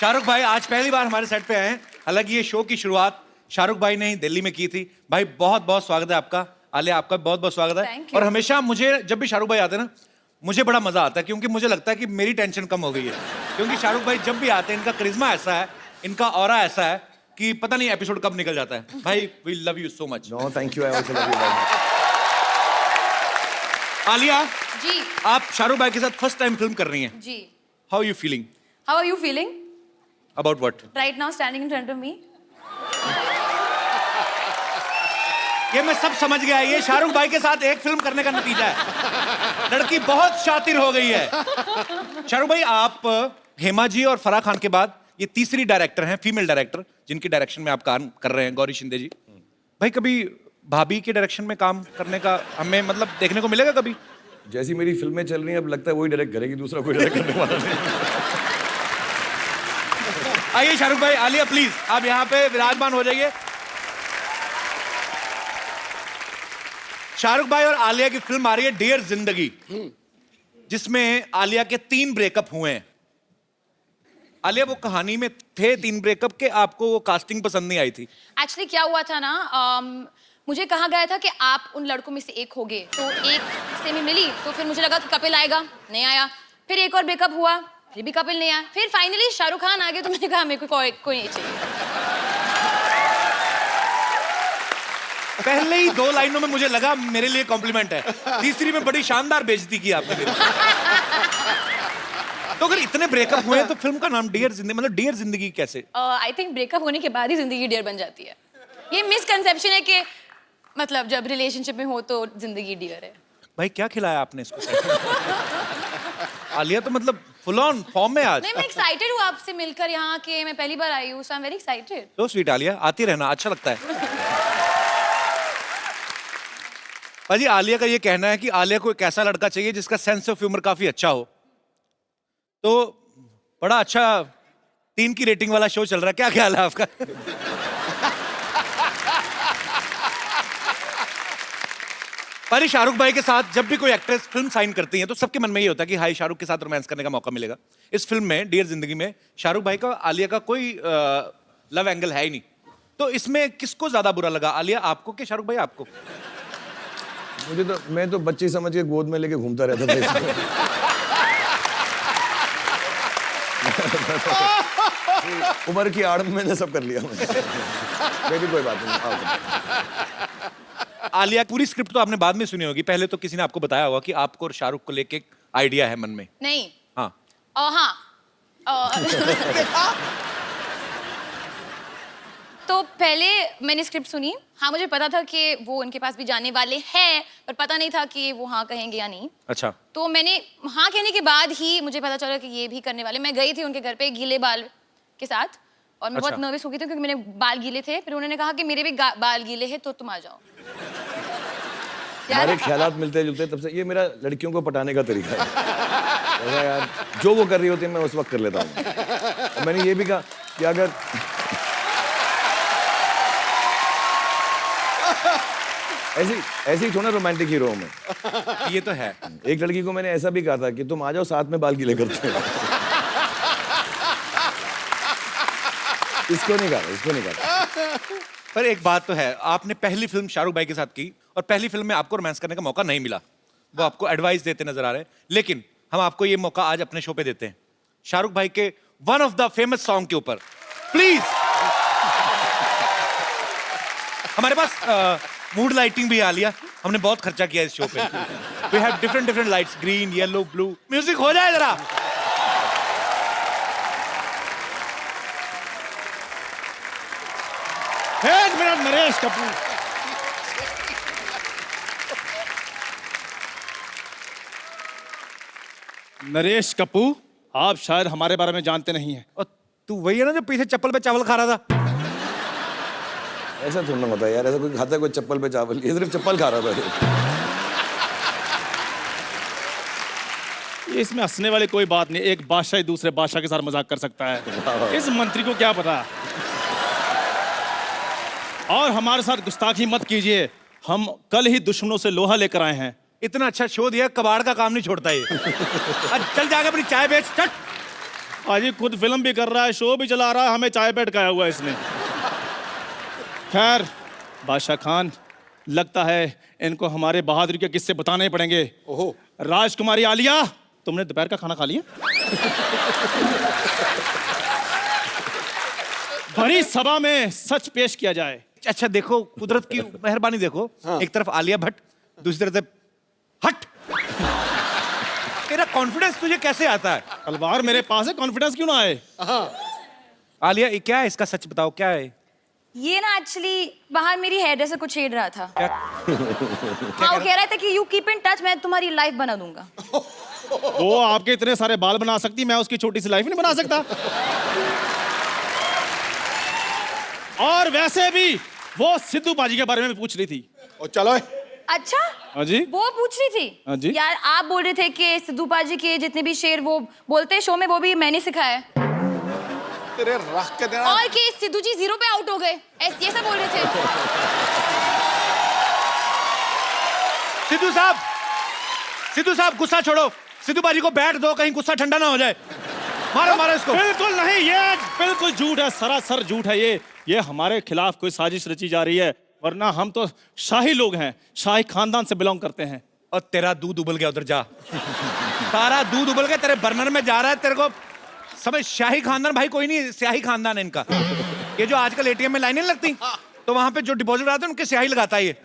शाहरुख भाई आज पहली बार हमारे सेट पे आए हैं। हालांकि ये शो की शुरुआत शाहरुख भाई ने ही दिल्ली में की थी। भाई बहुत बहुत स्वागत है आपका। आलिया आपका बहुत बहुत स्वागत है। Thank you. और हमेशा मुझे जब भी शाहरुख भाई आते हैं ना, मुझे बड़ा मजा आता है, क्योंकि मुझे लगता है कि मेरी टेंशन कम हो गई है। क्योंकि शाहरुख भाई जब भी आते हैं, इनका करिश्मा ऐसा है, इनका ऑरा ऐसा है कि पता नहीं एपिसोड कब निकल जाता है। भाई we love you so much. No thank you, I also love you very much. Alia, ji आप शाहरुख भाई के साथ फर्स्ट टाइम फिल्म कर रही हैं। जी। How you feeling How are you feeling about what? right now standing in front of me? ये मैं सब समझ गया। ये शाहरुख भाई के साथ एक फिल्म करने का नतीजा है। लड़की बहुत शातिर हो गई है। शाहरुख भाई, आप हेमा जी और फराह खान के बाद ये तीसरी डायरेक्टर हैं, फीमेल डायरेक्टर, जिनकी डायरेक्शन में आप काम कर रहे हैं, गौरी शिंदे जी। भाई कभी भाभी के डायरेक्शन में काम करने का हमें मतलब देखने को मिलेगा कभी? जैसी मेरी फिल्में चल रही हैं, अब लगता है वही डायरेक्ट करेगी, दूसरा कोई डायरेक्ट करने वाला नहीं। आइए शाहरुख भाई, आलिया प्लीज आप यहाँ पे विराजमान हो जाइए। शाहरुख भाई और आलिया की फिल्म आ रही है डियर जिंदगी, जिसमें आलिया के 3 ब्रेकअप हुए हैं। आलिया, वो कहानी में थे 3 ब्रेकअप के, आपको वो कास्टिंग पसंद नहीं आई थी? एक्चुअली क्या हुआ था ना, मुझे कहा गया था कि आप उन लड़कों में से एक होगे, तो एक से मैं मिली तो फिर मुझे लगा कि कपिल आएगा, नहीं आया। फिर एक और ब्रेकअप हुआ, फिर भी कपिल नहीं आया। फिर फाइनली शाहरुख खान आ गए, तो मैंने कहा मेरे को कोई नहीं चाहिए। पहले ही 2 लाइनों में मुझे लगा मेरे लिए कॉम्प्लीमेंट है, तीसरी में बड़ी शानदार बेइज्जती की आपने मेरी। तो अगर इतने ब्रेकअप हुए हैं तो फिल्म का नाम डियर जिंदगी, मतलब डियर जिंदगी कैसे? आई थिंक ब्रेकअप होने के बाद ही जिंदगी डियर बन जाती है। ये मिसकंसेप्शन है कि मतलब जब रिलेशनशिप में हो तो जिंदगी डियर है। भाई क्या खिलाया आपने इसको? आलिया तो मतलब फुल ऑन फॉर्म में आज। नहीं, मैं एक्साइटेड हूँ आपसे मिलकर यहाँ के, मैं पहली बार आई हूँ, सो आई एम वेरी एक्साइटेड। तो स्वीट आलिया, आती रहना, अच्छा लगता है। भाजी, आलिया का ये कहना है कि आलिया को एक ऐसा लड़का चाहिए जिसका सेंस ऑफ ह्यूमर काफी अच्छा हो। तो बड़ा अच्छा 3 की रेटिंग वाला शो चल रहा है, क्या ख्याल है आपका? पर शाहरुख भाई के साथ जब भी कोई एक्ट्रेस फिल्म साइन करती है तो सबके मन में ये होता है कि हाई शाहरुख के साथ रोमांस करने का मौका मिलेगा। इस फिल्म में डियर जिंदगी में शाहरुख भाई का आलिया का कोई लव एंगल है ही नहीं। तो इसमें किसको ज्यादा बुरा लगा, आलिया आपको कि शाहरुख भाई आपको? मुझे तो, मैं तो बच्चे समझ के गोद में लेके घूमता रहता था इसमें। उम्र की आड़ में मैंने सब कर लिया। मेरी कोई बात नहीं। आलिया, पूरी स्क्रिप्ट तो आपने बाद में सुनी होगी, पहले तो किसी ने आपको बताया होगा कि आपको और शाहरुख को लेके एक आइडिया है मन में? नहीं। हाँ। हाँ। तो पहले मैंने स्क्रिप्ट सुनी। हाँ, मुझे पता था कि वो उनके पास भी जाने वाले हैं, पर पता नहीं था कि वो हाँ कहेंगे या नहीं। अच्छा। तो मैंने हाँ कहने के बाद ही मुझे पता चला कि ये भी करने वाले। मैं गई थी उनके घर पे गीले बाल के साथ, और मैं बहुत नर्वस हो गई थी क्योंकि मेरे बाल गीले थे। फिर उन्होंने कहा कि मेरे भी बाल गीले हैं, तो तुम आ जाओ। हमारे ख्यालात मिलते जुलते, तब से ये मेरा लड़कियों को पटाने का तरीका है। यार जो वो कर रही होती है मैं उस वक्त कर लेता हूँ। और मैंने ये भी कहा कि अगर ऐसे ही थोड़ा रोमांटिक हीरो हूं मैं। ये तो है। एक लड़की को मैंने ऐसा भी कहा था कि तुम आ जाओ, साथ में बाल गीले करते हैं। इसको नहीं कहा। पर एक बात तो है, आपने पहली फिल्म शाहरुख भाई के साथ की और पहली फिल्म में आपको रोमांस करने का मौका नहीं मिला। वो आपको एडवाइस देते नजर आ रहे हैं, लेकिन हम आपको ये मौका आज अपने शो पे देते हैं, शाहरुख भाई के one of the famous song के ऊपर। प्लीज। हमारे पास मूड लाइटिंग भी आ लिया, हमने बहुत खर्चा किया इस शो पे। We have different lights, green, yellow, blue. Music हो जाए जरा। एक मिनट, नरेश कपूर। नरेश कपूर, आप शायद हमारे बारे में जानते नहीं हैं। और तू वही है ना जो पीछे चप्पल पे चावल खा रहा था? ऐसा थोड़ा होता है यार, ऐसा कोई खाता है कोई चप्पल पे चावल? ये सिर्फ चप्पल खा रहा था। ये इसमें हंसने वाली कोई बात नहीं। एक बादशाह दूसरे बादशाह के साथ मजाक कर सकता है, इस मंत्री को क्या पता। और हमारे साथ गुस्ताखी मत कीजिए, हम कल ही दुश्मनों से लोहा लेकर आए हैं। इतना अच्छा शो दिया, कबाड़ का काम नहीं छोड़ता ये। चल जाके अपनी चाय बेच, चल। पाजी खुद फिल्म भी कर रहा है, शो भी चला रहा है, हमें चाय पे अटकाया हुआ है इसने। खैर बादशाह खान, लगता है इनको हमारे बहादुरी के किस्से बताने पड़ेंगे। ओहो। राजकुमारी आलिया, तुमने दोपहर का खाना खा लिया? भरी सभा में सच पेश किया जाए। अच्छा देखो, कुदरत की मेहरबानी देखो। एक तरफ आलिया भट्ट, दूसरी तरफ से हट। तेरा कॉन्फिडेंस तुझे कैसे आता है? तलवार मेरे पास है, कॉन्फिडेंस क्यों ना आए? आलिया ये क्या है, इसका सच बताओ, क्या है? ये ना एक्चुअली बाहर मेरी हेयर ड्रेसर को छेड़ रहा था। क्या? हाँ, वो कह रहा था कि यू कीप इन टच, मैं तुम्हारी लाइफ बना दूंगा। वो आपके इतने सारे बाल बना सकती, मैं उसकी छोटी सी लाइफ नहीं बना सकता। और वैसे भी वो सिद्धू बाजी के बारे में पूछ रही थी। ओ चलो। अच्छा, हाँ जी, वो पूछ रही थी। हाँ जी। यार आप बोल रहे थे कि सिद्धू पाजी के जितने भी शेर वो बोलते हैं शो में, वो भी मैंने सिखाया है। तेरे रख के देना। और कि सिद्धू जी 0 पे आउट हो गए, ये सब बोल रहे थे। सिद्धू साहब गुस्सा छोड़ो, सिद्धू बाजी को बैठ दो, कहीं गुस्सा ठंडा ना हो जाए। मारो मारो इसको। बिल्कुल नहीं, ये बिल्कुल झूठ है, सरासर झूठ है ये हमारे खिलाफ कोई साजिश रची जा रही है, वरना हम तो शाही लोग हैं, शाही खानदान से बिलोंग करते हैं। और तेरा दूध उबल गया, उधर जा। सारा दूध उबल गया, तेरे बर्नर में जा रहा है, तेरे को समझ। शाही खानदान भाई कोई नहीं, स्याही खानदान है इनका। ये जो आजकल एटीएम में लाइनें लगती, तो वहां पे जो डिपॉजिट आते हैं उनके स्याही लगाता है ये।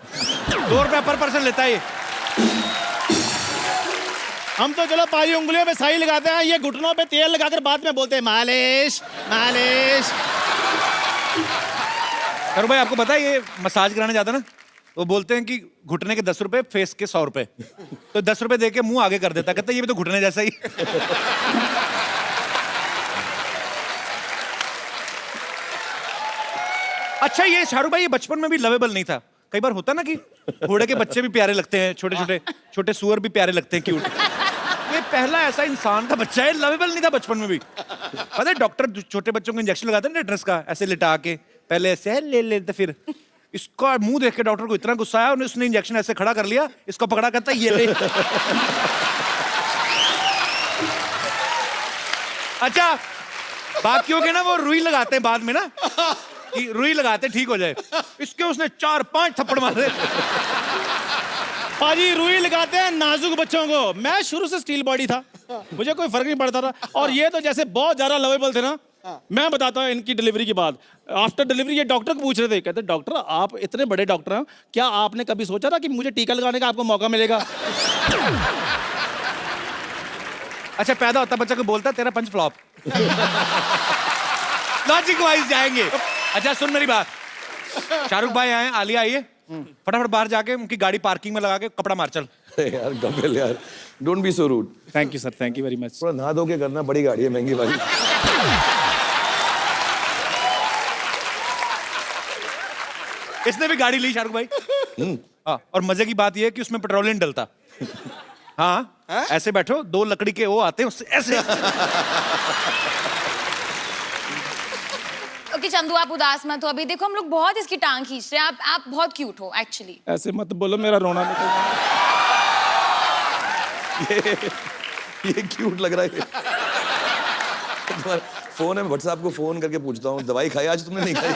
2 रुपया पर पर्सन लेता है ये। हम तो चलो पाजी उंगलियों पे स्याही लगाते हैं, ये घुटनों पे तेल लगाकर बाद में बोलते हैं मालिश मालिश। अरे भाई आपको पता है, ये मसाज कराने जाता ना, वो बोलते हैं कि घुटने के 10 रुपए, फेस के 100 रुपए। तो 10 रुपए दे के मुंह आगे कर देता, कहता है ये भी तो घुटने जैसा ही। अच्छा ये शाहरुख भाई, ये बचपन में भी लवेबल नहीं था? कई बार होता ना कि घोड़े के बच्चे भी प्यारे लगते हैं, छोटे सुअर भी प्यारे लगते हैं, क्यूट। ये पहला ऐसा इंसान का बच्चा है, लवेबल नहीं था बचपन में भी। पता है डॉक्टर छोटे बच्चों को इंजेक्शन लगाते हैं टेटनस का, ऐसे लिटा के, पहले ऐसे ले लेते, फिर इसका मुंह देख के डॉक्टर को इतना गुस्सा आया, उसने इंजेक्शन ऐसे खड़ा कर लिया, इसको पकड़ा, कहता ये ले। अच्छा बाकियों के ना वो रुई लगाते हैं बाद में ना, कि रुई लगाते ठीक हो जाए, इसके उसने 4-5 थप्पड़ मारे। पाजी रुई लगाते हैं नाजुक बच्चों को। मैं शुरू से स्टील बॉडी था, मुझे कोई फर्क नहीं पड़ता था। और ये तो जैसे बहुत ज्यादा लवेबल थे ना। मैं बताता हूँ इनकी डिलीवरी के बाद, आफ्टर डिलीवरी ये डॉक्टर को पूछ रहे थे, कहते डॉक्टर आप इतने बड़े डॉक्टर हैं, क्या आपने कभी सोचा था कि मुझे टीका लगाने का आपको मौका मिलेगा? अच्छा पैदा होता बच्चा को बोलता तेरा पंच फ्लॉप। लॉजिक वाइज जाएंगे। अच्छा सुन मेरी बात, शाहरुख भाई आए, आलिया आई है, फटाफट बाहर जाके उनकी गाड़ी पार्किंग में लगा के कपड़ा मार चल। यार कपिल यार, don't be so rude. Thank you sir, thank you very much. थोड़ा नहा धो के करना, बड़ी गाड़ी है, महंगी वाली। इसने भी गाड़ी ली शाहरुख भाई। हाँ, और मजे की बात यह है कि उसमें पेट्रोल नहीं डलता। हाँ ऐसे बैठो, 2 लकड़ी के वो आते हैं उससे ऐसे। ओके चंदू आप उदास मत हो, अभी देखो हम लोग बहुत इसकी टांग खींच रहे हैं, आप बहुत क्यूट हो एक्चुअली। ऐसे मत बोलो, मेरा रोना निकल गया। ये क्यूट लग रहा है। फोन है, व्हाट्सएप को फोन करके पूछता हूँ दवाई खाई आज तुमने? नहीं खाई।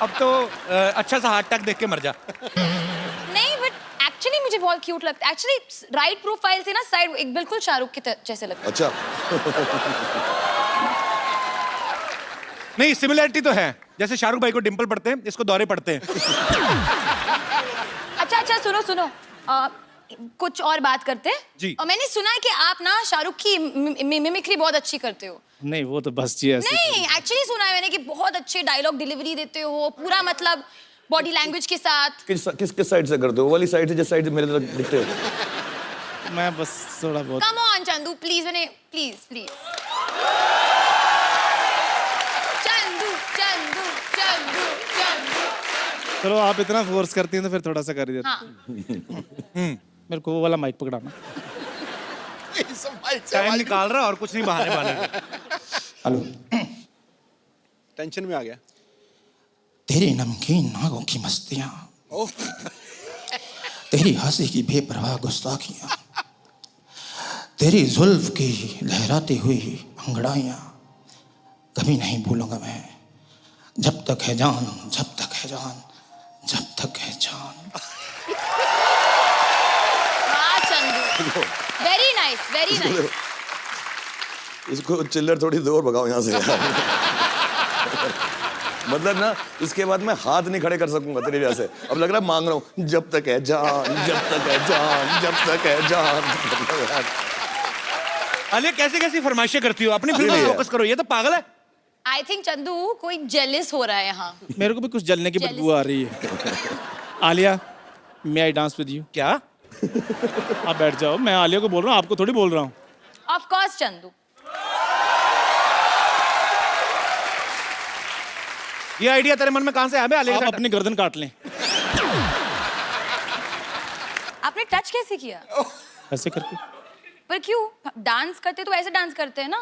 अब तो अच्छा सा हार्ट अटैक देख के मर जा। नहीं बट एक्चुअली मुझे बहुत क्यूट लगता है, एक्चुअली राइट प्रोफाइल से ना साइड एक बिल्कुल शाहरुख के जैसे लगता है। अच्छा। नहीं सिमिलरिटी तो है, जैसे शाहरुख भाई को डिंपल पड़ते हैं, इसको दौरे पड़ते हैं। अच्छा सुनो कुछ और बात करते हैं जी। और मैंने सुना है कि आप ना शाहरुख की मिमिक्री बहुत अच्छी करते हो। नहीं वो तो बस जी ऐसे। नहीं एक्चुअली सुना है मैंने कि बहुत अच्छे डायलॉग डिलीवरी देते हो, पूरा मतलब बॉडी लैंग्वेज के साथ। किस साइड से करते हो? वाली साइड से, जिस साइड से मेरे तरफ दिखते हो? मैं बस थोड़ा बहुत। कम ऑन चंदू प्लीज, मैंने प्लीज चंदू चलो आप इतना फोर्स करती हैं तो फिर थोड़ा सा कर देते। हाँ मेरे को वो वाला माइक पकड़ाना। टाइम निकाल रहा और कुछ नहीं, बहाने बहाने। हेलो, टेंशन में आ गया। तेरी नमकीन नागों की मस्तियां, तेरी हंसी की बेपरवाह गुस्ताखियां, तेरी जुल्फ की लहराती हुई अंगड़ाइयाँ कभी नहीं भूलूंगा मैं, जब तक है जान, जब तक है जान, जब तक है जान। वाह Chandu, very nice, very nice. इसको चिल्लर थोड़ी दूर भगाओ यहाँ से यार। मतलब ना इसके बाद मैं हाथ नहीं खड़े कर सकूंगा तेरी वजह से। अब लग रहा है मांग रहा हूँ, जब तक है जान, जब तक है जान, जब तक है जान। आलिया कैसे कैसी फरमाइशें करती हो, अपनी फिल्म Really में है। फोकस करो, ये तो पागल है। आई थिंक चंदू कोई जेलिस हो रहा है यहाँ। मेरे को भी कुछ जलने की Jealous. बदबू आ रही है। आलिया, मे आई डांस विद यू? क्या? आप बैठ जाओ, मैं आलिया को बोल रहा हूँ, आपको थोड़ी बोल रहा हूँ। Of course Chandu. ये आइडिया तेरे मन में कहां से आया? आलिया के आप साथ- अपनी गर्दन काट लें। आपने टच कैसे किया? ऐसे करके। पर क्यों? डांस करते तो ऐसे डांस करते हैं ना,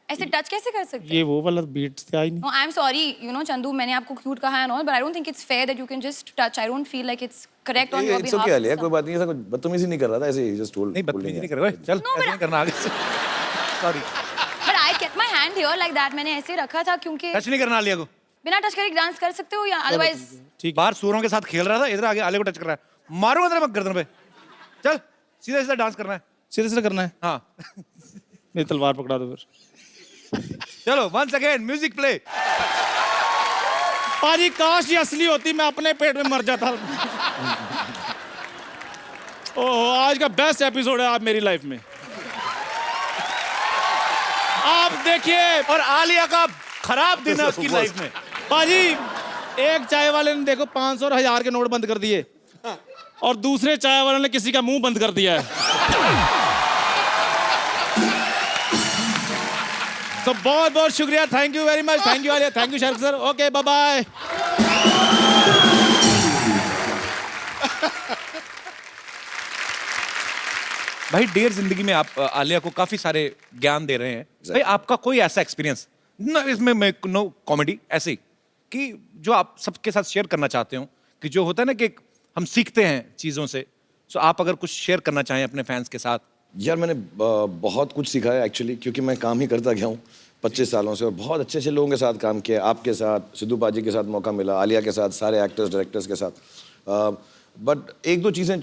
ऐसे टच कैसे कर सकते हैं? ये वो वाला बीट से आई नहीं। No, I'm sorry, you know, Chandu, मैंने आपको क्यूट कहा है and all, but I don't think it's fair that you can just touch. I don't feel like it's correct on your it's behalf. Okay Alia, कोई बात नहीं, ऐसा कुछ बदतमीजी नहीं कर रहा था, ऐसे ही जस्ट टोल्ड। नहीं बदतमीजी नहीं कर रहा, चल No, ऐसे but- नहीं करना आगे से। Sorry, But I kept my hand here like that. मैंने ऐसे रखा था क्योंकि टच नहीं करना आलिया को। बिना टच करे डांस कर सकते हो या otherwise ठीक, बाहर सूरों के साथ खेल रहा था, इधर आगे आलिया को टच कर रहा है, मारूंगा तेरे गर्दन पे। चल सीधा सीधा डांस करना है। सीधे सीधे करना है। हाँ मेरी तलवार पकड़ा दो फिर। चलो वंस अगेन म्यूजिक प्ले। पाजी काश ये असली होती, मैं अपने पेट में मर जाता। ओह, आज का बेस्ट एपिसोड है आप मेरी लाइफ में। आप देखिए और आलिया का खराब दिन है उसकी लाइफ में। पाजी, एक चाय वाले ने देखो 500 और 1000 के नोट बंद कर दिए और दूसरे चाय वाले ने किसी का मुंह बंद कर दिया है। तो बहुत बहुत शुक्रिया, thank you very much, thank you Alia, thank you Shahrukh sir, okay bye bye. भाई डेयर जिंदगी में आप आलिया को काफी सारे ज्ञान दे रहे हैं। भाई आपका कोई ऐसा एक्सपीरियंस ना, इसमें मैं नो कॉमेडी ऐसे कि जो आप सबके साथ शेयर करना चाहते हो, कि जो होता है ना कि हम सीखते हैं चीजों से, सो आप अगर कुछ शेयर करना चाहें अपने फैंस के साथ। यार मैंने बहुत कुछ सीखा है एक्चुअली, क्योंकि मैं काम ही करता गया हूँ 25 सालों से और बहुत अच्छे अच्छे लोगों के साथ काम किया। आपके साथ, सिद्धू पाजी के साथ मौका मिला, आलिया के साथ, सारे एक्टर्स डायरेक्टर्स के साथ। बट एक दो चीज़ें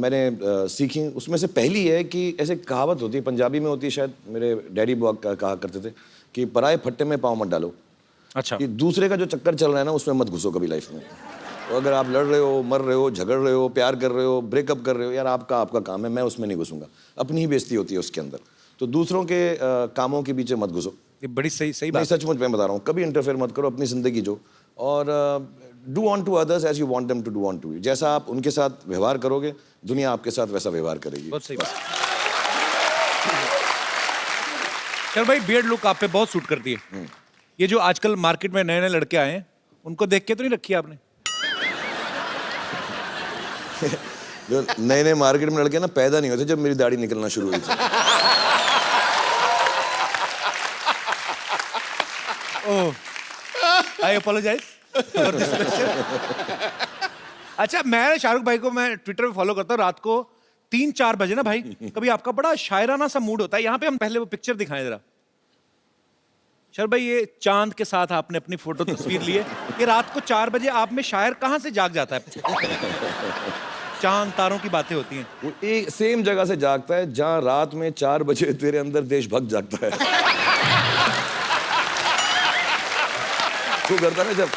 मैंने सीखी, उसमें से पहली है कि ऐसे कहावत होती है, पंजाबी में होती है शायद, मेरे डैडी बुआ कहा करते थे कि पराए फट्टे में पाँव मत डालो। अच्छा, कि दूसरे का जो चक्कर चल रहा है ना, उसमें मत घुसो कभी लाइफ में। तो अगर आप लड़ रहे हो, मर रहे हो, झगड़ रहे हो, प्यार कर रहे हो, ब्रेकअप कर रहे हो, यार आपका काम है, मैं उसमें नहीं घुसूंगा। अपनी ही बेइज्जती होती है उसके अंदर, तो दूसरों के कामों के पीछे मत घुसो। ये बड़ी सही सही मैं बात। सचमुच में बता रहा हूँ, कभी इंटरफेयर मत करो, अपनी जिंदगी जो, और do unto others as you want them to do unto you. जैसा आप उनके साथ व्यवहार करोगे, दुनिया आपके साथ वैसा व्यवहार करेगी। बहुत सही बात। चल भाई, बियर्ड लुक आप पे बहुत सूट करती है। ये जो आजकल मार्केट में नए नए लड़के आए हैं, उनको देख के तो नहीं रखी आपने? जो नए नए मार्केट में लड़के ना पैदा नहीं होते जब मेरी दाढ़ी निकलना शुरू हुई थी। आई अपोलोजाइज फॉर दिस क्वेश्चन। अच्छा, मैं शाहरुख भाई को मैं ट्विटर पे फॉलो करता हूँ। रात को 3-4 बजे ना भाई, कभी आपका बड़ा शायराना सा मूड होता है। यहाँ पे हम पहले वो पिक्चर दिखाएं जरा। शाहरुख भाई, ये चांद के साथ आपने अपनी फोटो तस्वीर ली है, ये रात को 4 बजे आप में शायर कहाँ से जाग जाता है? चांद तारों की बातें होती हैं। वो एक सेम जगह से जागता है जहाँ रात में 4 बजे तेरे अंदर देशभक्त जागता है। तू करता ना, जब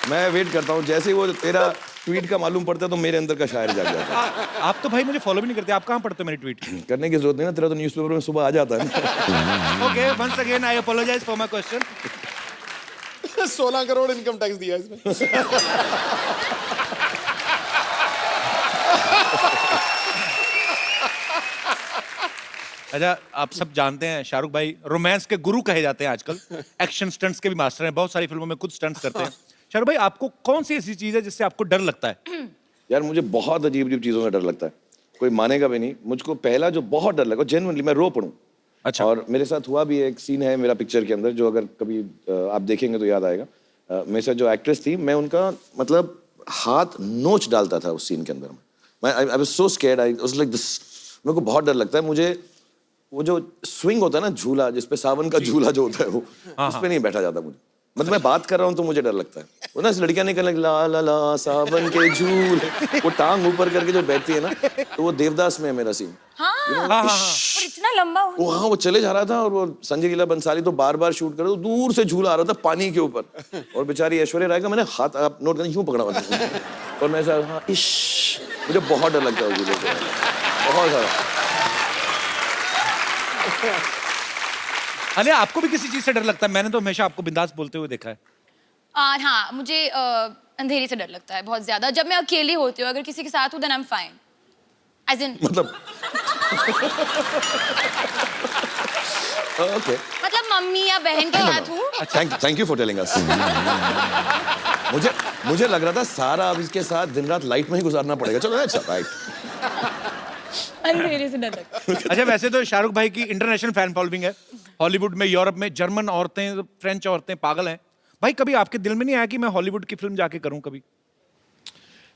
मैं वेट करता हूँ, जैसे ही वो तेरा ट्वीट का मालूम पड़ता है तो मेरे अंदर का शायर जाग जाता है। आप तो भाई मुझे फॉलो भी नहीं करते, आप कहाँ पढ़ते हो मेरी ट्वीट? करने की जरूरत नहीं ना, तेरा तो न्यूज़पेपर में सुबह आ जाता है ना। Okay, once again I apologise for my question. 16 crore income tax दिया इसने। अच्छा, आप सब जानते हैं शाहरुख भाई रोमांस के गुरु कहे जाते हैं आजकल। एक्शन स्टंट्स के भी मास्टर हैं, बहुत सारी फिल्मों में खुद स्टंट्स करते हैं। शाहरुख भाई, आपको कौन सी ऐसी चीज है जिससे आपको डर लगता है? यार मुझे बहुत अजीब अजीब चीज़ों से डर लगता है, कोई मानेगा भी नहीं। मुझको पहला जो बहुत डर लगा, जेन्युइनली मैं रो पड़ूं। अच्छा। और मेरे साथ हुआ भी है, एक सीन है मेरा पिक्चर के अंदर, जो अगर कभी आप देखेंगे तो याद आएगा। मेरे साथ जो एक्ट्रेस थी, मैं उनका मतलब हाथ नोच डालता था उस सीन के अंदर। मैं I was so scared, I was like this. मेरे को बहुत डर लगता है। मुझे वो जो स्विंग होता है ना झूला, जिसपे सावन का झूला जो होता है वो, उस पे नहीं बैठा जाता मुझे। मतलब मैं बात कर रहा हूँ तो मुझे डर लगता है। वो ना लड़कियां निकल ला ला ला सावन के झूले, वो टांग ऊपर करके जो बैठती है ना, तो वो देवदास में है मेरा सीन। हाँ, और इतना लंबा हो। वो चले जा रहा था और वो संजय लीला बंसाली तो बार बार शूट कर रहा था, दूर से झूला आ रहा था पानी के ऊपर, और बेचारी ऐश्वर्या राय का मैंने हाथ, आप नोट करना, यूं पकड़ा हुआ था और मैं ऐसा हाँ इश, मुझे बहुत डर लगता है झूले से, बहुत सारा। अरे आपको भी किसी चीज से डर लगता है? मैंने तो हमेशा आपको बिंदास बोलते हुए देखा है। हाँ, मुझे अंधेरे से डर लगता है बहुत ज्यादा। जब मैं अकेली होती हूँ, अगर किसी के साथ हूँ then I am fine. As in मतलब ओके, मतलब मम्मी या बहन के साथ हूँ। Thank you for telling us. मुझे लग रहा था सारा अब इसके साथ दिन रात लाइट में ही गुजारना पड़ेगा। चलो अच्छा राइट। अंधेरे से डर लगता है। अच्छा, वैसे तो शाहरुख भाई की इंटरनेशनल फैन फॉलोइंग है। हॉलीवुड में, यूरोप में जर्मन औरतें, फ्रेंच औरतें पागल हैं। भाई कभी आपके दिल में नहीं आया कि मैं हॉलीवुड की फिल्म जाके करूं कभी?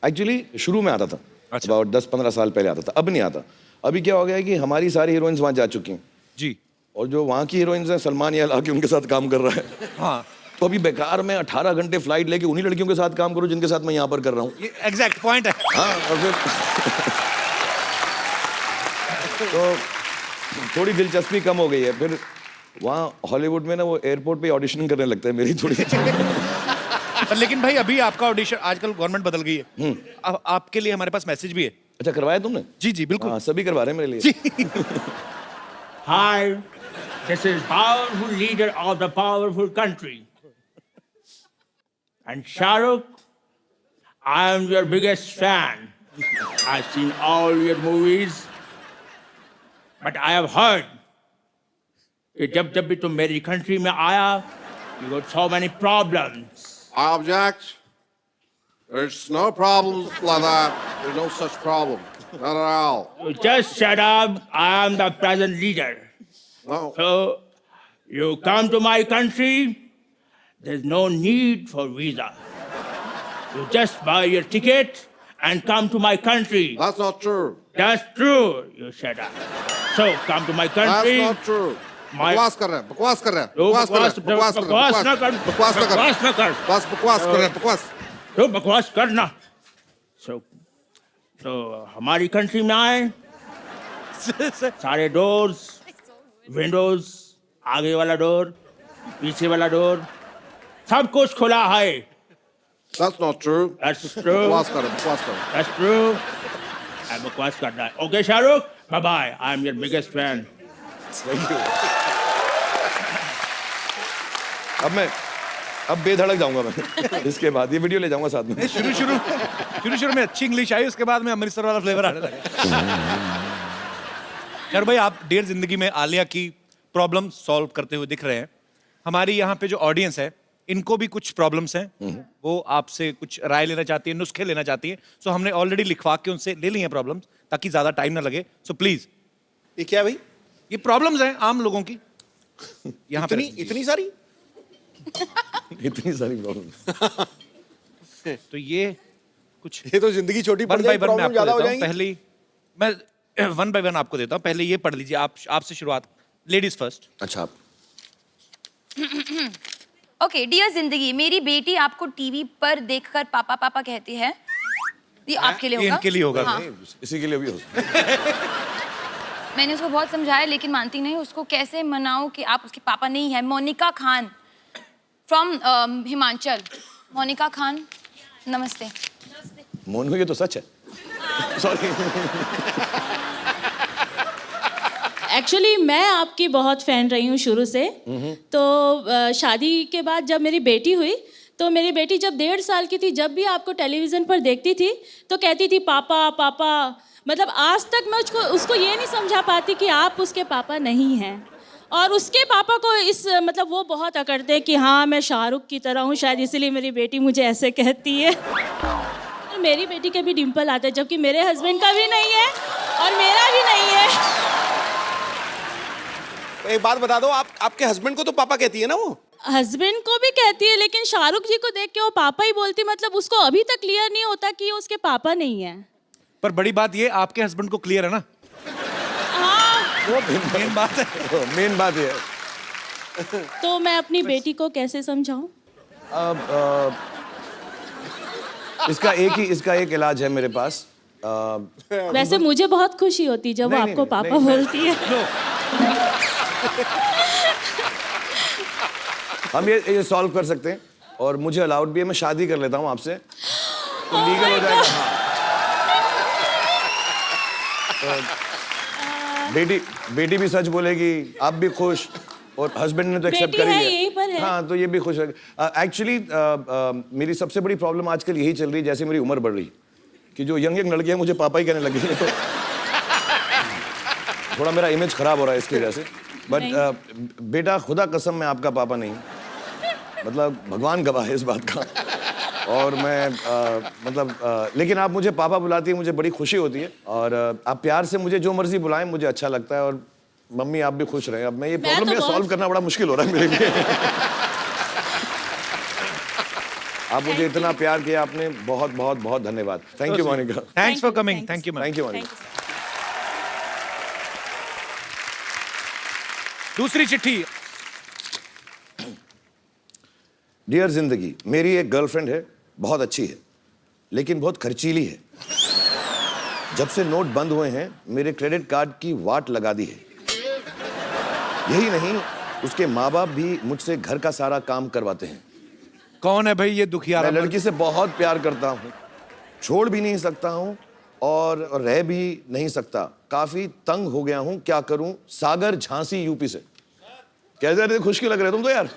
एक्चुअली शुरू में आता था, अच्छा। about 10-15 साल पहले आता था, अब नहीं आता। अभी क्या हो गया है कि हमारी सारी हीरोइंस वहाँ जा चुकी हैं जी। और जो वहाँ की हीरोइंस हैं, सलमान या आके उनके साथ काम कर रहा है। हाँ, तो अभी बेकार में 18 घंटे फ्लाइट लेके उन्हीं लड़कियों के साथ काम करूं जिनके साथ मैं यहाँ पर कर रहा हूँ। ये एग्जैक्ट पॉइंट है। हाँ, और फिर तो थोड़ी दिलचस्पी कम हो गई है। फिर वहाँ हॉलीवुड में ना वो एयरपोर्ट पे ऑडिशन करने लगता है मेरी थोड़ी। लेकिन भाई अभी आपका ऑडिशन, आजकल गवर्नमेंट बदल गई है। अब आपके लिए हमारे पास मैसेज भी है। अच्छा, करवाया तुमने? जी जी बिल्कुल। हाँ, सभी करवा रहे हैं मेरे लिए। Hi, this is powerful leader of the powerful country. And Shahrukh, I am your biggest fan. I've seen all your movies. But I have heard कि जब भी तुम मेरी country में आया, you got so many problems. I object. There's no problems like that. There's no such problem. Not at all. You just shut up. I am the present leader. No. So, you come to my country, there's no need for visa. You just buy your ticket and come to my country. That's not true. That's true. You shut up. So, come to my country. That's not true. My- बकवास कर रहे हैं, बकवास कर रहे हैं, तो बकवास कर रहे हैं, बकवास कर रहे हैं, बकवास ना कर, बकवास ना कर, बकवास ना कर। बस बकवास कर रहे हैं, बकवास। तो बकवास करना। तो हमारी कंट्री में आए, सारे डोर्स, विंडोज, आगे वाला डोर, पीछे वाला डोर, सब कुछ खुला है। That's not true. That's true. बकवास कर रहे हैं, बकवास कर रहे हैं। That's true. I बकवास करना है। Okay, Shahrukh, bye bye. I'm your biggest fan. अब बेधड़क जाऊंगा मैं। इसके बाद ये वीडियो ले जाऊंगा साथ में। शुरू में अच्छी इंग्लिश आई, उसके बाद में अमृतसर वाला फ्लेवर आने लगा। यार भाई, आप डियर जिंदगी में आलिया की प्रॉब्लम सॉल्व करते हुए दिख रहे हैं। हमारी यहाँ पे जो ऑडियंस है, इनको भी कुछ प्रॉब्लम्स हैं। वो आपसे कुछ राय लेना चाहती है, नुस्खे लेना चाहती है। सो हमने ऑलरेडी लिखवा के उनसे ले ली हैं प्रॉब्लम्स, ताकि ज्यादा टाइम ना लगे। सो प्लीज, ये क्या भाई? ये प्रॉब्लम्स हैं आम लोगों की। यहाँ पे इतनी सारी? इतनी सारी प्रॉब्लम। तो ये कुछ ये तो जिंदगी छोटी पड़ वन बाय जाएगी, वन मैं प्रॉब्लम आपको ज्यादा हो देता हूँ। जाएंगी। पहले मैं वन बाय वन आपको देता हूँ। पहले ये पढ़ लीजिए, आपसे शुरुआत। Ladies first. अच्छा, ओके, डियर जिंदगी, मेरी बेटी आपको टीवी पर देखकर पापा पापा कहती है। ये आपके लिए ये होगा। इनके लिए होगा। हाँ। इसी के लिए भी हो सकता। मैंने उसको बहुत समझाया लेकिन मानती नहीं। उसको कैसे मनाऊं कि आप उसके पापा नहीं है। मोनिका खान फ्रॉम हिमाचल। मोनिका खान, नमस्ते। मोनू, ये तो सच है। सॉरी। एक्चुअली मैं आपकी बहुत फ़ैन रही हूँ शुरू से। तो शादी के बाद जब मेरी बेटी हुई, तो मेरी बेटी जब 1.5 साल की थी, जब भी आपको टेलीविज़न पर देखती थी तो कहती थी पापा पापा। मतलब आज तक मैं उसको ये नहीं समझा पाती कि आप उसके पापा नहीं हैं। और उसके पापा को मतलब वो बहुत अकड़ते हैं कि हाँ मैं शाहरुख की तरह हूँ, शायद इसलिए मेरी बेटी मुझे ऐसे कहती है। और मेरी बेटी के भी डिम्पल आते हैं, जबकि मेरे हस्बैंड का भी नहीं है और मेरा भी नहीं है। एक बात बता दो, आपके हस्बैंड को तो पापा कहती है ना वो? हस्बैंड को भी कहती है, लेकिन शाहरुख जी को देख के वो पापा ही बोलती। मतलब उसको अभी तक क्लियर नहीं होता कि ये उसके पापा नहीं है। पर बड़ी बात ये, आपके हस्बैंड को क्लियर है ना? हाँ, वो मेन बात है। मेन बात ये है। तो मैं अपनी बेटी को कैसे समझाऊं? अब इसका एक इलाज है मेरे पास। वैसे मुझे बहुत खुशी होती जब वो नहीं, आपको नहीं, पापा नहीं, बोलती है। हम ये सॉल्व कर सकते हैं और मुझे अलाउड भी है, मैं शादी कर लेता हूँ आपसे, तो लीगल हो जाएगा। हाँ। तो बेटी भी सच बोलेगी, आप भी खुश, और हस्बैंड ने तो एक्सेप्ट बेटी कर ही है, लिया। यहीं पर है। हाँ, तो ये भी खुश है। एक्चुअली मेरी सबसे बड़ी प्रॉब्लम आजकल यही चल रही है, जैसे मेरी उम्र बढ़ रही कि जो यंग लड़कियां मुझे पापा ही कहने लगी हैं, तो थोड़ा मेरा इमेज खराब हो रहा है इसकी वजह से। बट बेटा, खुदा कसम मैं आपका पापा नहीं, मतलब भगवान गवाह है इस बात का। और मैं लेकिन आप मुझे पापा बुलाती है, मुझे बड़ी खुशी होती है, और आप प्यार से मुझे जो मर्जी बुलाएं, मुझे अच्छा लगता है। और मम्मी आप भी खुश रहें। अब मैं ये प्रॉब्लम तो सॉल्व करना बड़ा मुश्किल हो रहा है मेरे लिए। आप मुझे इतना प्यार किया आपने, बहुत बहुत बहुत धन्यवाद। Thank you Monica. Thanks for coming. Thank you ma'am. Thank you Monica. दूसरी चिट्ठी। डियर जिंदगी, मेरी एक गर्लफ्रेंड है, बहुत अच्छी है, लेकिन बहुत खर्चीली है। जब से नोट बंद हुए हैं, मेरे क्रेडिट कार्ड की वाट लगा दी है। यही नहीं, उसके माँ बाप भी मुझसे घर का सारा काम करवाते हैं। कौन है भाई ये दुखियारा? मैं लड़की से बहुत प्यार करता हूँ, छोड़ भी नहीं सकता हूँ और रह भी नहीं सकता। काफी तंग हो गया हूँ, क्या करूँ? सागर झांसी यूपी से। कैसे रहे? खुश क्यों लग रहे तुम तो यार?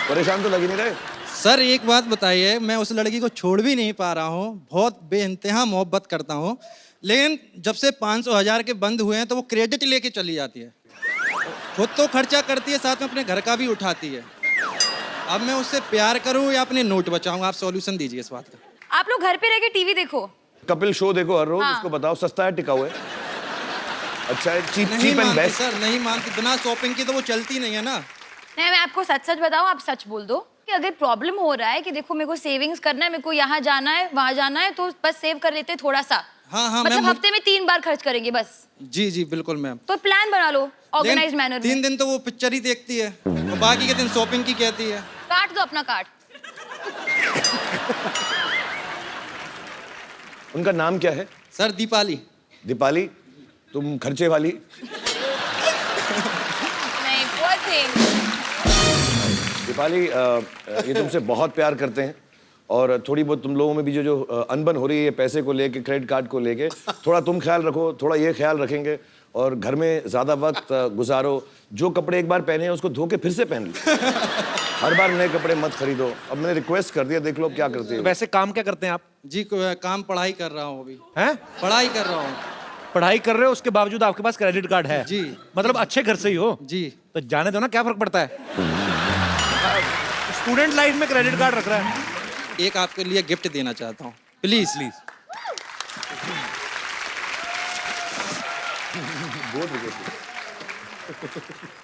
परेशान तो लग ही नहीं रहे। सर एक बात बताइए, मैं उस लड़की को छोड़ भी नहीं पा रहा हूँ, बहुत बेइंतहा मोहब्बत करता हूँ, लेकिन जब से 500,000 के बंद हुए हैं तो वो क्रेडिट लेके चली जाती है। खुद तो खर्चा करती है, साथ में अपने घर का भी उठाती है। अब मैं उससे प्यार करूँ या अपने नोट बचाऊँ? आप सॉल्यूशन दीजिए इस बात का। आप लोग घर पे रह के टीवी देखो। कपिल शो देखो हर रोज। हाँ। उसको बताओ सस्ता है, टिकाऊ है, अच्छा है, चीप नहीं चीप एंड मानती बेस्ट। सर, नहीं मानती। बिना शॉपिंग की तो वो चलती नहीं है ना। नहीं, मैं आपको सच सच बताऊं, आप सच बोल दो कि अगर प्रॉब्लम हो रहा है कि देखो मेरे को सेविंग्स करना है, मेरे को यहाँ जाना है, वहाँ जाना है, तो बस सेव कर लेते हैं थोड़ा सा। हाँ हाँ मतलब मैम। हफ्ते में 3 बार खर्च करेंगे बस। जी जी बिल्कुल मैम। तो प्लान बना लो ऑर्गेनाइज मैनर में। 3 दिन तो वो पिक्चर ही देखती है और बाकी के दिन शॉपिंग की कहती है। काट दो अपना कार्ड। उनका नाम क्या है? सर दीपाली। दीपाली, तुम खर्चे वाली। नहीं, poor thing। दीपाली, ये तुमसे बहुत प्यार करते हैं, और थोड़ी बहुत तुम लोगों में भी जो अनबन हो रही है पैसे को लेके, क्रेडिट कार्ड को लेके, थोड़ा तुम ख्याल रखो, थोड़ा ये ख्याल रखेंगे, और घर में ज्यादा वक्त गुजारो। जो कपड़े एक बार पहने हैं उसको धो के फिर से पहन लो। हर बार नए कपड़े मत खरीदो। अब मैंने रिक्वेस्ट कर दिया, देख लो क्या करते हो। वैसे काम क्या करते हैं आप? जी काम पढ़ाई कर रहा हूँ अभी। हैं? पढ़ाई कर रहा हूँ। पढ़ाई कर रहे हो, उसके बावजूद आपके पास क्रेडिट कार्ड है? जी। मतलब अच्छे घर से ही हो? जी। तो जाने दो ना, क्या फर्क पड़ता है? स्टूडेंट लाइफ में क्रेडिट कार्ड रख रहा है। एक आपके लिए गिफ्ट देना चाहता हूँ, प्लीज प्लीज।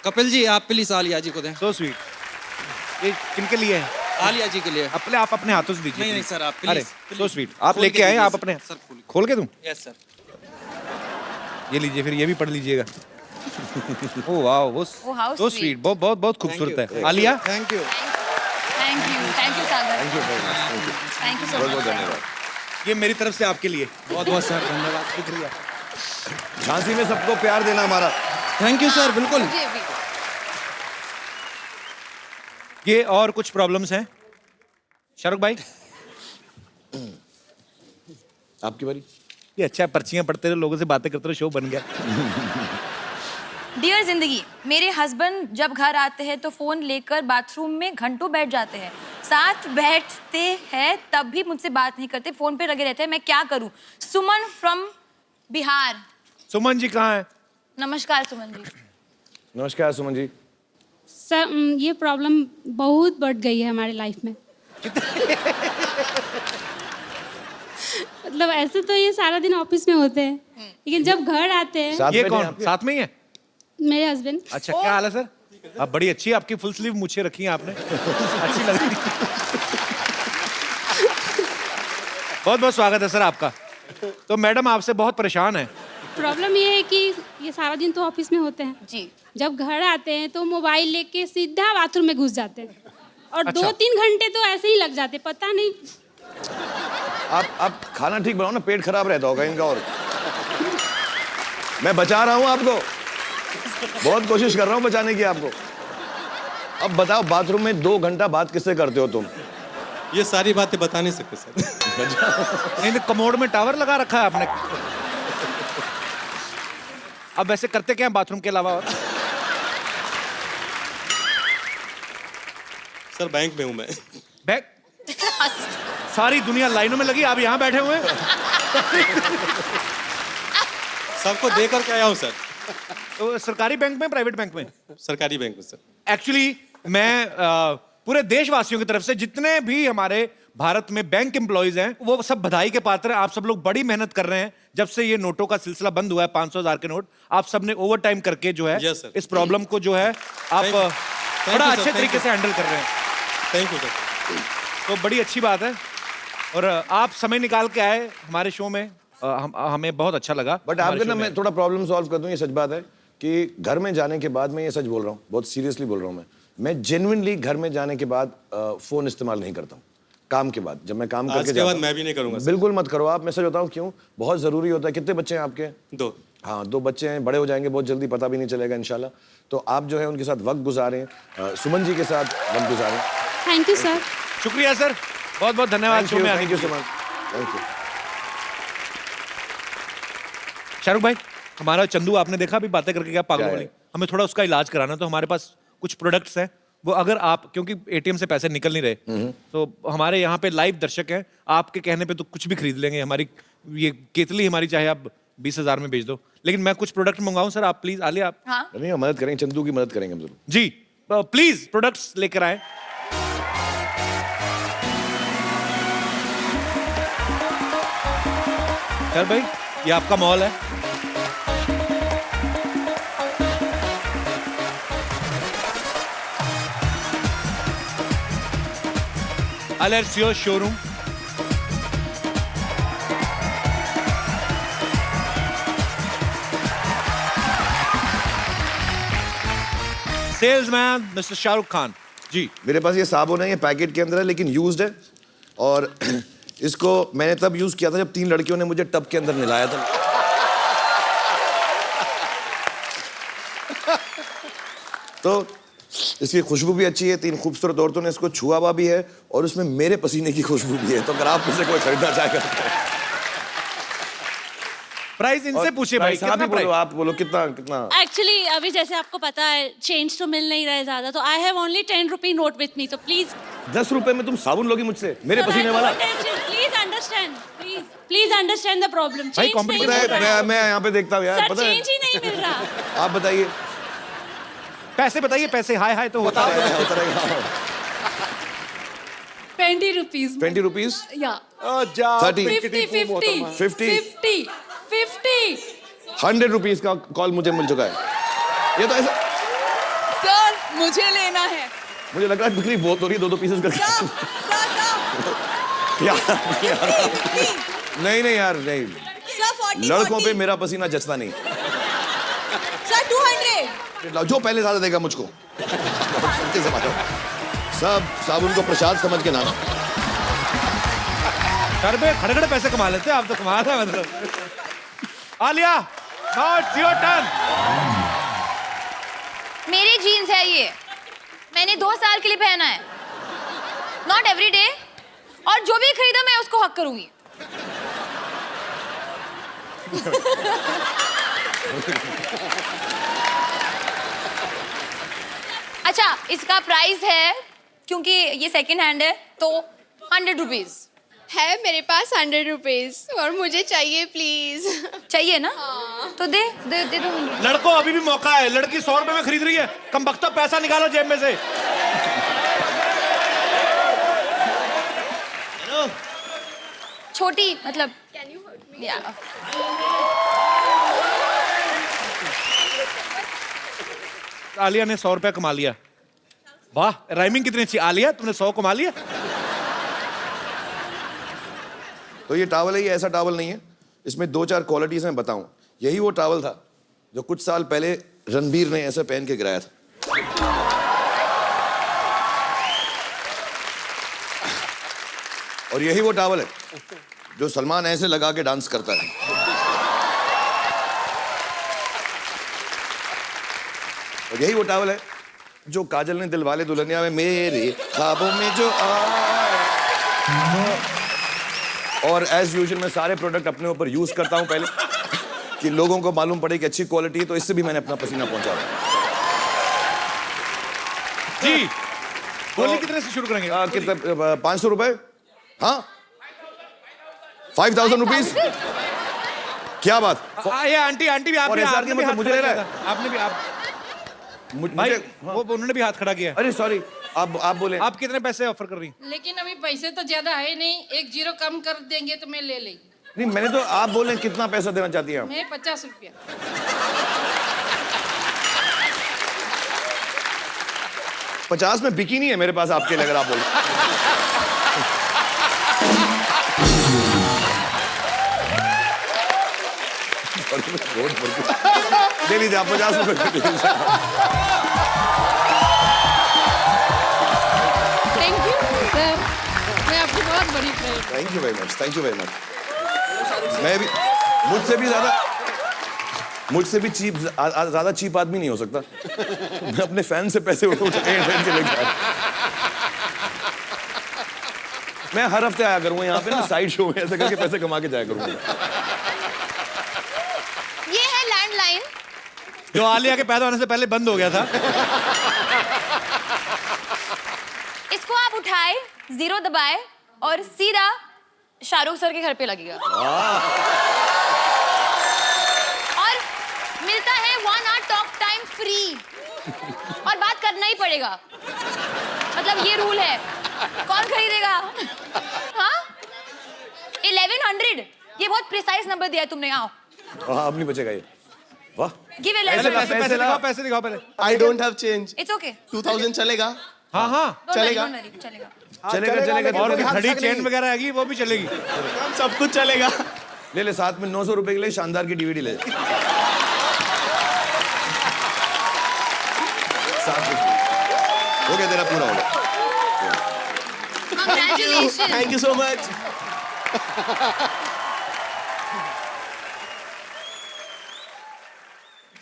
कपिल जी आप प्लीज आलिया जी को दें। So sweet. ये किनके लिए है? आलिया जी के लिए। अपने आप अपने हाथों से दीजिए। नहीं नहीं सर आप अरे प्लीज। So sweet. आप लेके आए, आप अपने सर खोल के दूं? Yes sir. ये लीजिए, फिर ये भी पढ़ लीजिएगा। ओह वाह, वो Oh, how so sweet. Sweet, बहुत बहुत बहुत खूबसूरत है। Alia, thank you. Thank you Sagar. Thank you so बहुत बहुत मच। धन्यवाद। ये मेरी तरफ से आपके लिए। बहुत बहुत सर धन्यवाद। शुक्रिया। झांसी में सबको प्यार देना हमारा। थैंक यू सर, बिल्कुल। जी भी। ये और कुछ प्रॉब्लम्स हैं शाहरुख भाई? आपकी बारी। ये अच्छा है, पर्चियां पढ़ते रहो, लोगों से बातें करते रहो, शो बन गया। डियर जिंदगी, मेरे हस्बैंड जब घर आते हैं तो फोन लेकर बाथरूम में घंटों बैठ जाते हैं। साथ बैठते हैं तब भी मुझसे बात नहीं करते, फोन पे लगे रहते हैं। मैं क्या करूं? सुमन फ्रॉम बिहार। सुमन जी कहाँ है? नमस्कार सुमन जी। नमस्कार सुमन जी। सर ये प्रॉब्लम बहुत बढ़ गई है हमारे लाइफ में। मतलब ऐसे तो ये सारा दिन ऑफिस में होते हैं, लेकिन जब घर आते हैं साथ ये में कौन नहीं, साथ में ही है? मेरे हस्बैंड। अच्छा, क्या हाल है सर? आप बड़ी अच्छी है, आपकी फुल स्लीव मूछें रखी हैं आपने, अच्छी लग रही है। बहुत बहुत स्वागत है सर आपका। तो मैडम आपसे बहुत परेशान है। प्रॉब्लम ये है कि ये सारा दिन तो ऑफिस में होते हैं जी। जब घर आते हैं तो मोबाइल लेके सीधा बाथरूम में घुस जाते हैं और अच्छा। 2-3 घंटे तो ऐसे ही लग जाते, पता नहीं। आप खाना ठीक बनाओ ना, पेट खराब रहता होगा इनका। और मैं बचा रहा हूँ आपको, बहुत कोशिश कर रहा हूँ बचाने की आपको। अब बताओ, बाथरूम में 2 घंटा बात किससे करते हो तुम? ये सारी बातें बता नहीं सकते सर। नहीं, कमोड में टावर लगा रखा है आपने। अब वैसे करते क्या हैं बाथरूम के अलावा? और सर बैंक में हूँ मैं। बैग सारी दुनिया लाइनों में लगी, आप यहाँ बैठे हुए हैं। सबको देकर के आया हूँ सर। तो सरकारी बैंक में, प्राइवेट बैंक में? सरकारी बैंक में सर। एक्चुअली मैं पूरे देशवासियों की तरफ से जितने भी हमारे भारत में बैंक एम्प्लॉइज हैं वो सब बधाई के पात्र हैं। आप सब लोग बड़ी मेहनत कर रहे हैं। जब से ये नोटों का सिलसिला बंद हुआ है, 500,000 के नोट, आप सबने ओवर टाइम करके जो है Yes, sir. इस प्रॉब्लम को जो है आप Thank you, बड़ा sir. अच्छे Thank तरीके you. से हैंडल कर रहे हैं। Thank you sir. तो बड़ी अच्छी बात है। और आप समय निकाल के आए हमारे शो में, हमें बहुत अच्छा लगा। बट हमारे आपके शो ना में। मैं थोड़ा प्रॉब्लम सॉल्व कर दूं, ये सच बात है कि घर में जाने के बाद, मैं ये सच बोल रहा हूँ, बहुत सीरियसली बोल रहा हूँ, मैं जेन्युइनली घर में जाने के बाद फोन इस्तेमाल नहीं करता हूँ। काम के बाद, जब मैं काम करके आज के जाता बाद हूँ, मैं भी नहीं करूंगा सर। बिल्कुल मत करो आप। मैं सच बताऊँ क्यों, बहुत जरूरी होता है। कितने बच्चे हैं आपके? 2। हाँ, 2 बच्चे हैं, बड़े हो जाएंगे बहुत जल्दी, पता भी नहीं चलेगा इंशाल्लाह। तो आप जो है उनके साथ वक्त गुजारें, सुमन जी के साथ वक्त गुजारें। Thank you sir. शुक्रिया सर, बहुत बहुत धन्यवाद शो में आने थैंक के यू लिए। So much, thank you. Shahrukh भाई, हमारा चंदू आपने देखा अभी बातें करके क्या पागल क्या है? वाली, हमें थोड़ा उसका इलाज कराना। तो हमारे पास कुछ प्रोडक्ट्स हैं, वो अगर आप, क्योंकि एटीएम से पैसे निकल नहीं रहे, तो हमारे यहाँ पे लाइव दर्शक हैं, आपके कहने पे तो कुछ भी खरीद लेंगे। हमारी ये केतली हमारी चाहे आप 20,000 में बेच दो, लेकिन मैं कुछ प्रोडक्ट मंगाऊं सर, आप प्लीज आलिया आप। हाँ। नहीं, हम मदद करेंगे, चंदू की मदद करेंगे हम जरूर। जी प्लीज प्रोडक्ट्स लेकर आए। सर भाई, ये आपका मॉल है। Alessio showroom. Salesman mister Shahrukh Khan ji. मेरे पास ये साबुन है, ये पैकेट के अंदर है लेकिन यूज्ड है, और इसको मैंने तब यूज किया था जब 3 लड़कियों ने मुझे टब के अंदर नहलाया था। तो इसकी खुशबू भी अच्छी है, 3 खूबसूरत औरतों ने इसको छुआ हुआ भी है, और उसमें मेरे पसीने की खुशबू भी है। तो अगर आप मुझसे कोई खरीदना चाहेगा, प्राइस इनसे पूछे भाई, आप ही कितना बोलो, प्राइस? आप बोलो कितना कितना। एक्चुअली अभी जैसे आपको पता है चेंज तो मिल नहीं रहा है ज़्यादा, तो I have only 10 rupee note with me, तो प्लीज 10 रुपए में तुम साबुन लोगी मुझसे, मेरे पसीने वाला? Please understand, please understand the problem. भाई, competition है, मैं यहाँ पे देखता हूँ यार, सर पता है। चेंज ही नहीं मिल रहा। आप बताइए। पैसे बताइए, पैसे हाय हाय तो होता है। होता रहेगा। 20 rupees. 20 rupees, Yeah. 30, 50. 50. 100 रुपीज का कॉल मुझे मिल चुका है। ये तो ऐसा, सर मुझे लेना है। मुझे लग रहा है बिक्री बहुत हो रही है, 2-2 पीसेस करके। नहीं नहीं यार, नहीं, सर 40. लड़कों पे मेरा पसीना जचता नहीं। सर 200. जो पहले ज्यादा देगा मुझको। सच्चे से बात है। सब साबुन को प्रसाद समझ के नाना। सर पे खड़खड़े पैसे कमा लेते हैं आप, तो कमा रहे हैं मतलब। Alia, now it's your turn. मेरी जीन्स है ये, मैंने 2 साल के लिए पहना है, नॉट एवरी डे, और जो भी खरीदा मैं उसको हक करूंगी। अच्छा, इसका प्राइस है, क्योंकि ये सेकंड हैंड है, तो 100 रुपीज है मेरे पास 100 rupees और मुझे चाहिए प्लीज। चाहिए ना? तो दे दे दे दो। लड़कों अभी भी मौका है, लड़की 100 रुपए में खरीद रही है, कमबख्ता पैसा निकालो जेब में से। छोटी मतलब Can you hurt me? या आलिया ने 100 रुपया कमा लिया। वाह, राइमिंग कितनी अच्छी। आलिया, तुमने 100 कमा लिया। तो ये टॉवल है, ये ऐसा टॉवल नहीं है, इसमें 2-4 क्वालिटीज हैं, बताऊं। यही वो टॉवल था जो कुछ साल पहले रणबीर ने ऐसे पहन के गिराया था। और यही वो टॉवल है जो सलमान ऐसे लगा के डांस करता है। और यही वो टॉवल है जो काजल ने दिलवाले दुल्हनिया में मेरे ख्वाबों में जो आया। और एज यूजुअल मैं सारे प्रोडक्ट अपने ऊपर यूज करता हूं पहले कि लोगों को मालूम पड़े कि अच्छी क्वालिटी है, तो इससे भी मैंने अपना पसीना पहुंचा। जी बोलिए कितने से शुरू करेंगे? कितने? 500 रुपए? हाँ 5000 रुपीज? क्या बात? ये आंटी आंटी भी और आपने SR आपने भी मतलब हाथ मुझे खड़ा ले रहा किया है? था। आपने भी आप भाई मुझे वो उन्होंने भी हाथ खड़ा किया। अरे सॉरी, आप बोले। आप कितने पैसे ऑफर कर रही हैं? लेकिन अभी पैसे तो ज्यादा है नहीं, 1 0 कम कर देंगे तो मैं ले लेगी। नहीं मैंने तो, आप बोले कितना पैसा देना चाहती हैं आप? मैं 50 रुपया। $50 में बिकी नहीं है मेरे पास आपके लिए, अगर आप बोले। दे लीजिए आप 50 रुपए। थैंक यू सर, मैं आपकी बहुत बड़ी friend. Thank you very much, thank you very much. मैं भी मुझसे भी चीप, ज्यादा चीप आदमी नहीं हो सकता। मैं अपने फैन से पैसे उठा के लेके आया। मैं हर हफ्ते आया करूंगा यहाँ पे ना, साइड शो में ऐसे करके पैसे कमा के जाया करूंगा। ये है लैंडलाइन जो आलिया के पैदा होने से पहले बंद हो गया था। इसको आप उठाए, 0 दबाए और सीधा शाहरुख सर के घर पे लगेगा और मिलता है 1 hour टॉक टाइम फ्री और बात करना ही पड़ेगा। मतलब ये रूल है। कौन खरीदेगा? हाँ 1100। ये बहुत प्रिसाइज नंबर दिया है तुमने। आओ अब नहीं बचेगा ये। वाह, गिव पैसे दिखाओ, पैसे दिखाओ पहले। I don't have change. It's okay. 2000 चलेगा? हाँ हाँ चलेगा। चलेगा। चलेगा। और भी घड़ी चेन वगैरह आएगी वो भी चलेगी। सब कुछ चलेगा। ले साथ में 900 रुपए के लिए शानदार की DVD ले। हो गया तेरा, पूरा हो गया। Congratulations. Thank you so much.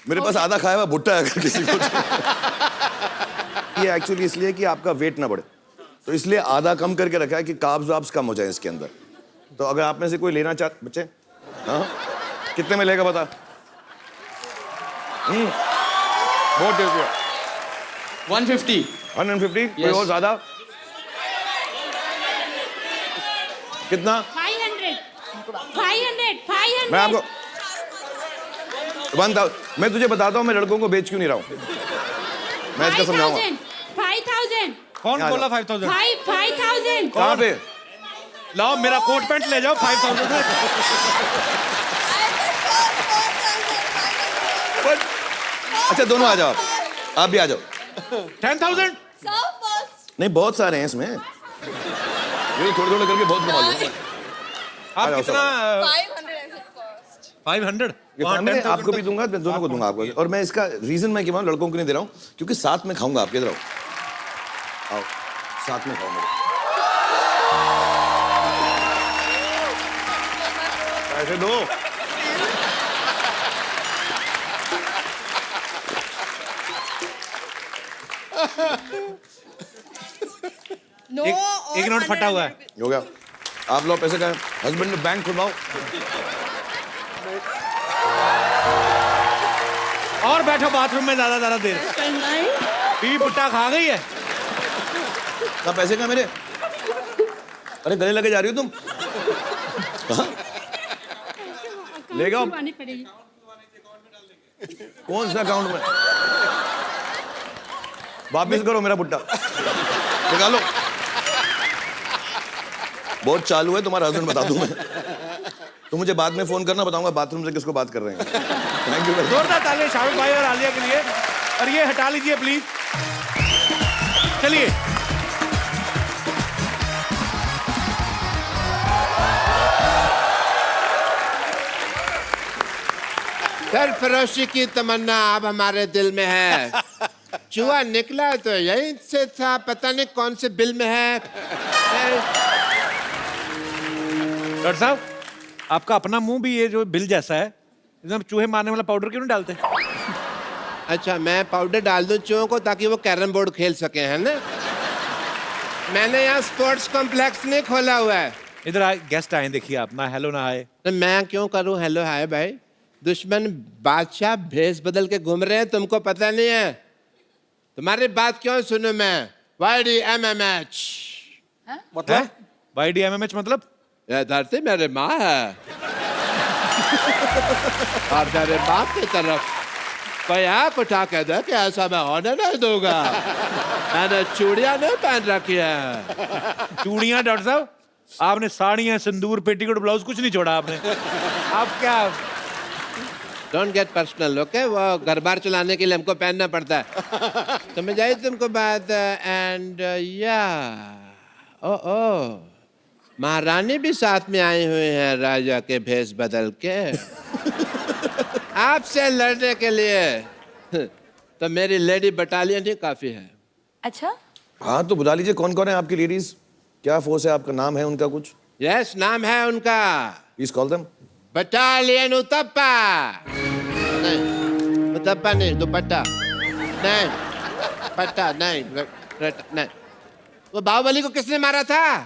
मेरे पास आधा खाया हुआ भुट्टा है अगर किसी को। ये एक्चुअली इसलिए कि आपका वेट ना बढ़े, तो इसलिए आधा कम करके रखा है कि कार्ब्स वाब्स कम हो जाए इसके अंदर। तो अगर आप में से कोई लेना चाहते बच्चे, हाँ कितने में लेगा बता? बहुत टेस्टी है। 150। 150? कोई और ज्यादा? कितना? 500 मैं आपको 1000, मैं तुझे बताता हूँ मैं लड़कों को बेच क्यों नहीं रहा हूँ। मैं इसका समझाऊंगा। 5000 कौन यहाँ बोला जाओ। 5000? 5000 कहाँ पे? लाओ मेरा कोट पैंट ले जाओ 5000 में। अच्छा दोनों आ जाओ, आप भी आ जाओ। 10,000? नहीं बहुत सारे हैं इसमें, ये थोड़े थोड़े करके बहुत कमा लूंगा। आप जाओ, कितना? 500? ये फैमिली आपको भी दूंगा, मैं दोनों को दूंगा आपको। और मैं इसका रीजन मैं क्यों लड़कों को नहीं दे रहा हूँ, क्योंकि साथ में खाऊंगा। आप इधर आओ, आओ साथ में खाऊंगा। ऐसे दो। एक नोट फटा हुआ है। हो गया। आप लोग पैसे का हस्बैंड ने बैंक खुलवाओ। और बैठो बाथरूम में ज्यादा देर। बीवी पुट्टा खा गई है। कहाँ पैसे का मेरे? अरे गले लगे जा रही हो तुम? हाँ? ले जाओ। कौन सा अकाउंट में? वापिस करो मेरा पुट्टा, निकालो। बहुत चालू है तुम्हारा हस्बैंड, बता दूं मैं। तो मुझे बाद में फोन करना, बताऊंगा बाथरूम से किसको बात कर रहे हैं। Thank you. जोरदार तालियां शाहरुख भाई और आलिया के लिए। और ये हटा लीजिए प्लीज। चलिए सरफरोशी की तमन्ना अब हमारे दिल में है। चूहा निकला तो यहीं से था, पता नहीं कौन से बिल में है। डॉक्टर साहब, आपका अपना मुंह भी ये जो बिल जैसा है, एकदम चूहे मारने वाला पाउडर क्यों नहीं डालते? अच्छा, मैं पाउडर डाल दूं चूहों को ताकि वो कैरम बोर्ड खेल सके, है ना? मैंने यहाँ स्पोर्ट्स कॉम्प्लेक्स नहीं खोला हुआ है। इधर आए, गेस्ट आए, देखिए आप, ना हेलो ना हाय। तो मैं क्यों करूं हेलो हाय भाई? दुश्मन बादशाह भेस बदल के घूम रहे हैं, तुमको पता नहीं है? तुम्हारी बात क्यों सुनूं मैं? YDMMH मतलब YDMMH मतलब? यह धरती मेरी माँ है और मेरे बाप की तरफ कोई आँख उठा के दे कि ऐसा मैं होने नहीं दूंगा। मैंने चूड़ियां नहीं पहन रखी है। चूड़ियां? डॉक्टर साहब, आपने साड़ियां, सिंदूर, पेटीकोट, ब्लाउज कुछ नहीं छोड़ा आपने। आप क्या? Don't get personal, okay? वो घर बार चलाने के लिए हमको पहनना पड़ता है। समझ आई तुमको बात? एंड या ओ महारानी भी साथ में आई हुई है राजा के भेष बदल के आपसे लड़ने के लिए। तो मेरी लेडी बटालियन ही काफी है। अच्छा, हाँ तो बुला लीजिए, कौन कौन है आपकी लेडीज? क्या फोर्स है आपका? नाम है उनका कुछ? यस, नाम है उनका। Please call them. Battalion uttappa. नहीं, उत्तप्पा नहीं, दुपट्टा नहीं, पट्टा नहीं, नहीं। वो बाहुबली को किसने मारा था?